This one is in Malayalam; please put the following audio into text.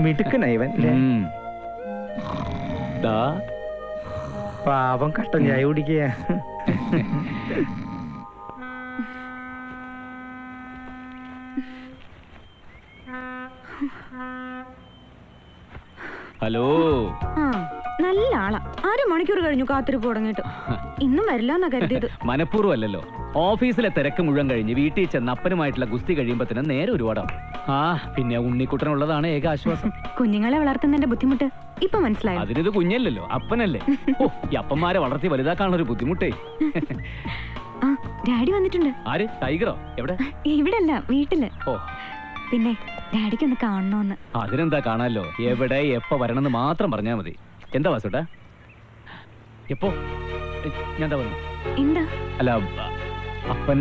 മിടുക്കനൈവൻ പാവം കട്ടൻ ചായ കുടിക്കുക. ഹലോ. നല്ല ആളാ. 1/2 മണിക്കൂർ കഴിഞ്ഞു കാത്തിരിപ്പ് തുടങ്ങിയിട്ട്. ഇന്നും വരില്ലെന്നാ കരുതിയത്. മനഃപൂർവ്വം അല്ലല്ലോ. ഓഫീസിലെ തിരക്ക് മുഴുവൻ കഴിഞ്ഞ് വീട്ടിൽ ചെന്ന് അപ്പനുമായിട്ടുള്ള ഗുസ്തി കഴിയുമ്പത്തിന് നേരെ ഒരുപാടാവും. പിന്നെ ഉണ്ണിക്കുട്ടനുള്ളതാണ് ഏക ആശ്വാസം. കുഞ്ഞുങ്ങളെ വളർത്തുന്നതിന്റെ ബുദ്ധിമുട്ട് ഇപ്പൊ മനസ്സിലായി. അതിനിത് കുഞ്ഞല്ലല്ലോ, അപ്പനല്ലേ. ഈ അപ്പന്മാരെ വളർത്തി വലുതാക്കാനുള്ള ഒരു ബുദ്ധിമുട്ടേ. ഡാഡി വന്നിട്ടുണ്ട്. ആര്? ടൈഗറോ? എവിടെ? ഇവിടെ അല്ല, വീട്ടില്. ഓ, പിന്നെ ഡാഡിക്ക് ഒന്ന് കാണണോന്ന്. അതിനെന്താ കാണാലോ. എവിടെ എപ്പോ വരണമെന്ന് മാത്രം പറഞ്ഞാ മതി. എന്താ വാസുട്ടാ? എപ്പോ? ഞാൻ വന്നു. എന്താ? അല്ല, അപ്പൻ